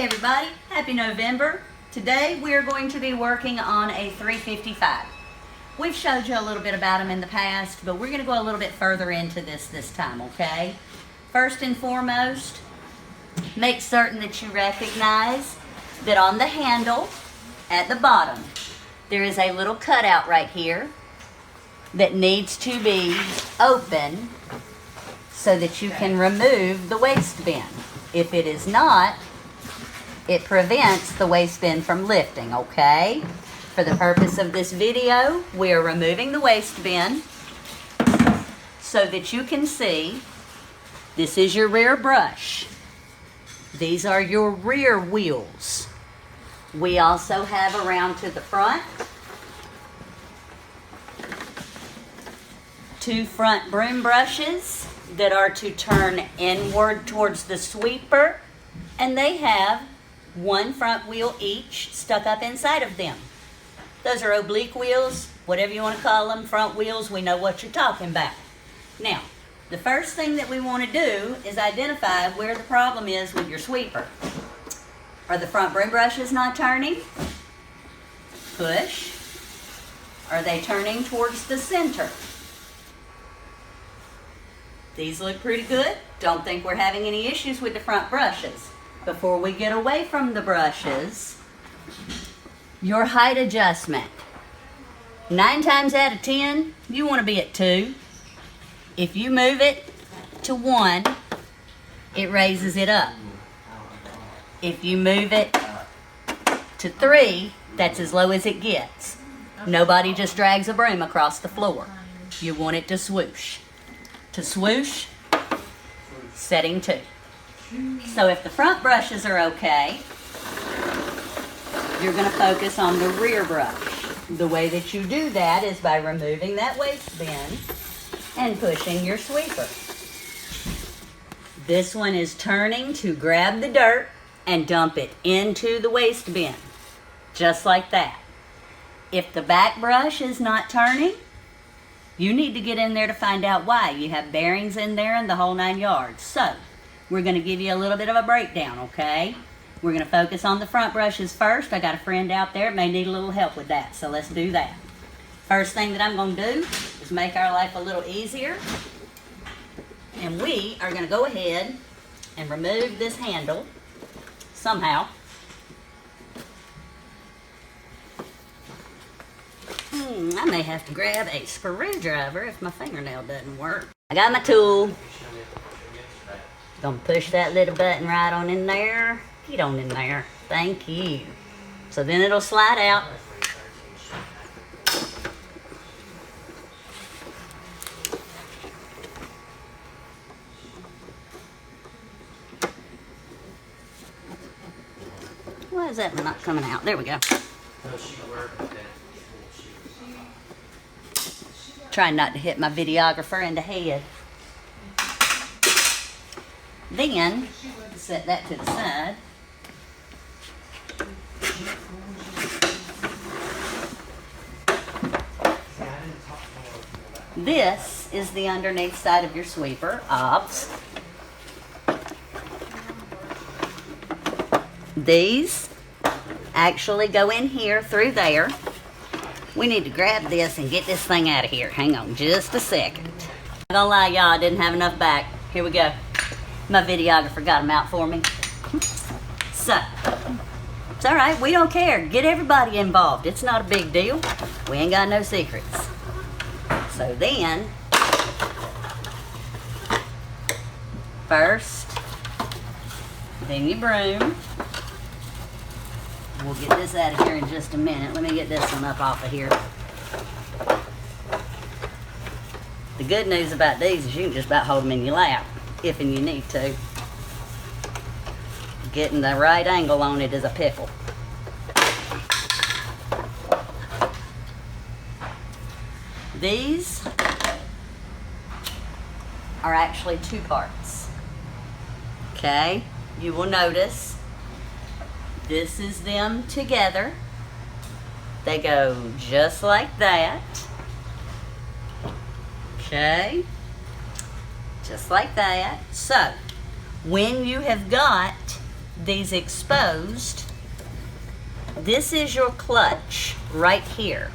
Hey everybody, happy November. Today we are going to be working on a 355. We've showed you a little bit about them in the past, but we're going to go a little bit further into this time, okay? First and foremost, make certain that you recognize that on the handle at the bottom, there is a little cutout right here that needs to be open so that you can remove the waste bin. If it is not, it prevents the waste bin from lifting, okay? For the purpose of this video, we are removing the waste bin so that you can see this is your rear brush. These are your rear wheels. We also have around to the front two front broom brushes that are to turn inward towards the sweeper, and they have one front wheel each stuck up inside of them. Those are oblique wheels, whatever you want to call them, front wheels, we know what you're talking about. Now, the first thing that we want to do is identify where the problem is with your sweeper. Are the front broom brushes not turning? Push. Are they turning towards the center? These look pretty good. Don't think we're having any issues with the front brushes. Before we get away from the brushes, your height adjustment. 9 times out of 10, you want to be at 2. If you move it to 1, it raises it up. If you move it to 3, that's as low as it gets. Nobody just drags a broom across the floor. You want it to swoosh. To swoosh, setting 2. So if the front brushes are okay, you're going to focus on the rear brush. The way that you do that is by removing that waste bin and pushing your sweeper. This one is turning to grab the dirt and dump it into the waste bin, just like that. If the back brush is not turning, you need to get in there to find out why. You have bearings in there and the whole 9 yards. So, we're going to give you a little bit of a breakdown, okay? We're going to focus on the front brushes first. I got a friend out there that may need a little help with that, so let's do that. First thing that I'm going to do is make our life a little easier. And we are going to go ahead and remove this handle somehow. I may have to grab a screwdriver if my fingernail doesn't work. I got my tool. Gonna push that little button right on in there. Get on in there. Thank you. So then it'll slide out. Why is that one not coming out? There we go. Trying not to hit my videographer in the head. Then, set that to the side. This is the underneath side of your sweeper, obs. These actually go in here through there. We need to grab this and get this thing out of here. Hang on just a second. I'm gonna lie, y'all, I didn't have enough back. Here we go. My videographer got them out for me. So, it's all right. We don't care. Get everybody involved. It's not a big deal. We ain't got no secrets. So then, first, then your broom. We'll get this out of here in just a minute. Let me get this one up off of here. The good news about these is you can just about hold them in your lap if and you need to. Getting the right angle on it is a pickle. These are actually 2 parts. Okay? You will notice this is them together. They go just like that. Okay? Just like that. So, when you have got these exposed, this is your clutch right here.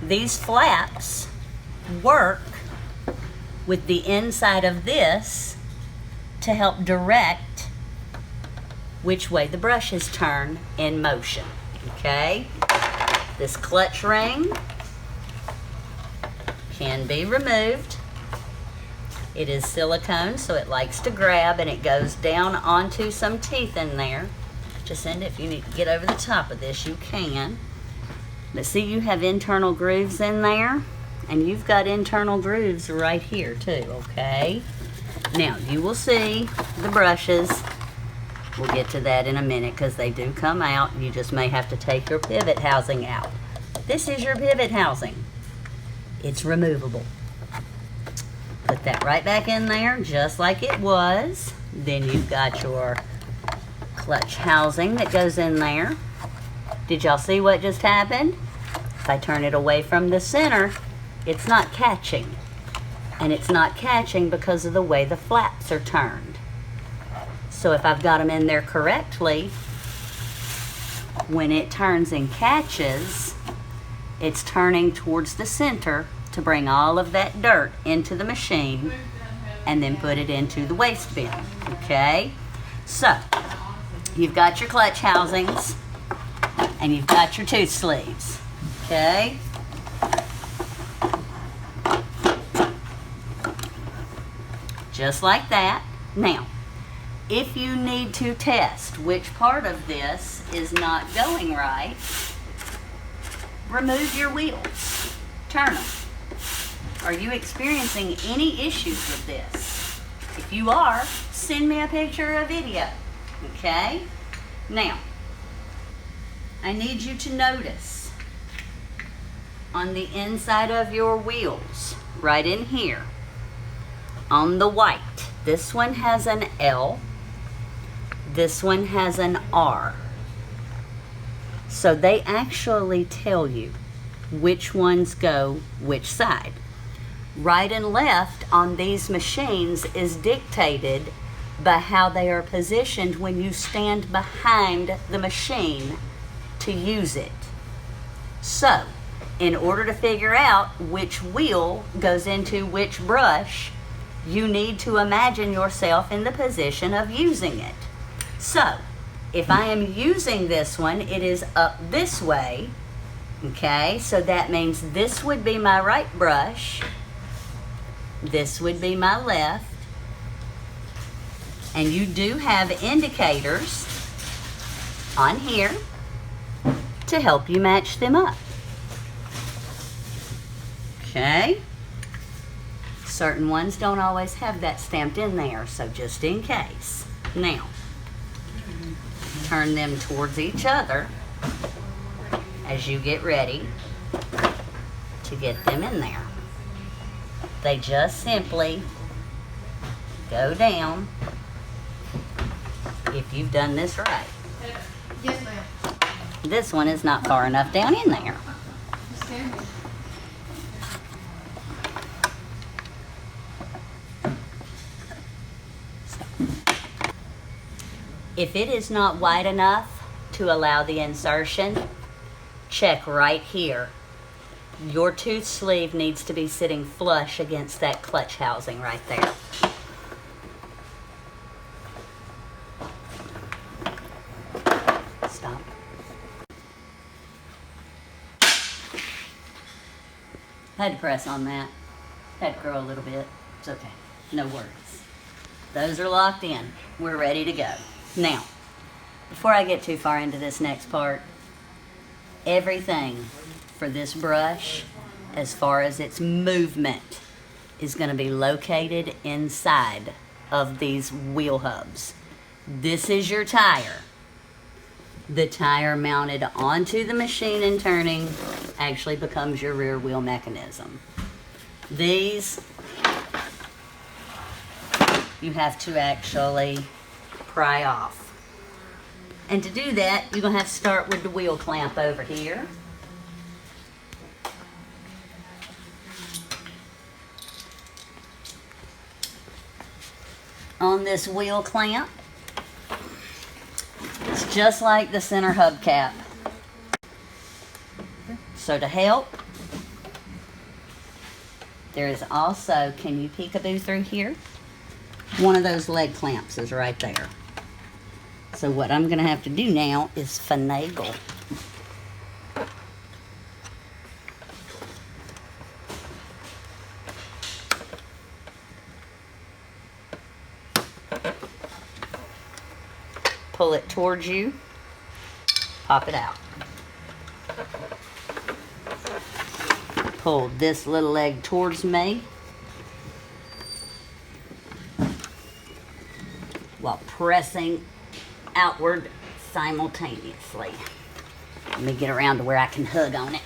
These flaps work with the inside of this to help direct which way the brushes turn in motion, okay? This clutch ring can be removed. It is silicone, so it likes to grab, and it goes down onto some teeth in there. Jacinda, if you need to get over the top of this, you can. But see, you have internal grooves in there, and you've got internal grooves right here too, okay? Now, you will see the brushes. We'll get to that in a minute because they do come out. You just may have to take your pivot housing out. This is your pivot housing. It's removable. Put that right back in there just like it was. Then you've got your clutch housing that goes in there. Did y'all see what just happened? If I turn it away from the center, it's not catching. And it's not catching because of the way the flaps are turned. So if I've got them in there correctly, when it turns and catches, it's turning towards the center to bring all of that dirt into the machine and then put it into the waste bin, okay? So, you've got your clutch housings and you've got your tooth sleeves, okay? Just like that. Now, if you need to test which part of this is not going right, remove your wheels, turn them. Are you experiencing any issues with this? If you are, send me a picture or a video, okay? Now, I need you to notice on the inside of your wheels, right in here, on the white, this one has an L, this one has an R. So they actually tell you which ones go which side. Right and left on these machines is dictated by how they are positioned when you stand behind the machine to use it. So, in order to figure out which wheel goes into which brush, you need to imagine yourself in the position of using it. So, if I am using this one, it is up this way, okay? So that means this would be my right brush, this would be my left, and you do have indicators on here to help you match them up, okay? Certain ones don't always have that stamped in there, so just in case. Now, turn them towards each other as you get ready to get them in there. They just simply go down if you've done this right. Yes, ma'am. This one is not far enough down in there. If it is not wide enough to allow the insertion, check right here. Your tooth sleeve needs to be sitting flush against that clutch housing right there. Stop. Had to press on that. Had to grow a little bit. It's okay. No worries. Those are locked in. We're ready to go. Now, before I get too far into this next part, everything for this brush, as far as its movement, is going to be located inside of these wheel hubs. This is your tire. The tire mounted onto the machine and turning actually becomes your rear wheel mechanism. These, you have to actually pry off. And to do that, you're going to have to start with the wheel clamp over here. On this wheel clamp, just like the center hubcap. So to help, there is also, can you peekaboo through here? One of those leg clamps is right there. So what I'm going to have to do now is finagle. Pull it towards you, pop it out. Pull this little leg towards me while pressing outward simultaneously. Let me get around to where I can hug on it.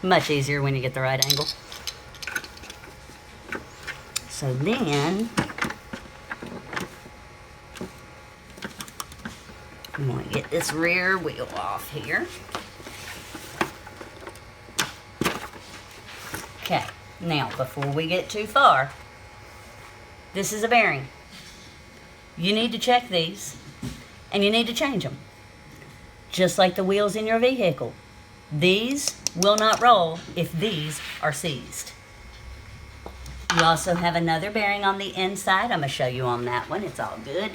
Much easier when you get the right angle. So then, I'm going to get this rear wheel off here. Okay, now before we get too far, this is a bearing. You need to check these, and you need to change them. Just like the wheels in your vehicle. These will not roll if these are seized. You also have another bearing on the inside. I'm going to show you on that one. It's all good.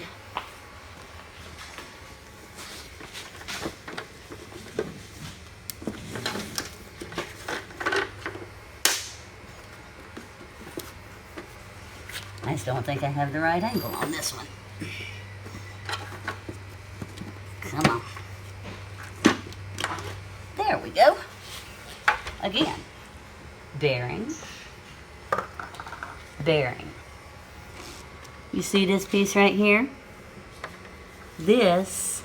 I just don't think I have the right angle on this one. Come on. There we go. Again, bearing. Bearing. You see this piece right here? This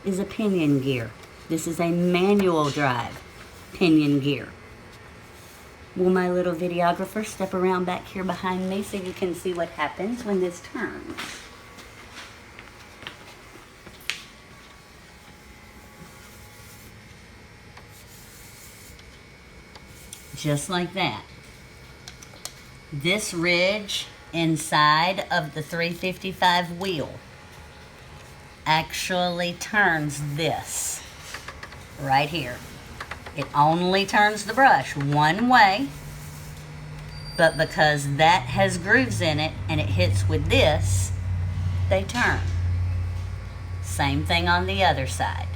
is a pinion gear. This is a manual drive pinion gear. Will my little videographer step around back here behind me so you can see what happens when this turns? Just like that. This ridge inside of the 355 wheel actually turns this right here. It only turns the brush one way, but because that has grooves in it and it hits with this, they turn. Same thing on the other side.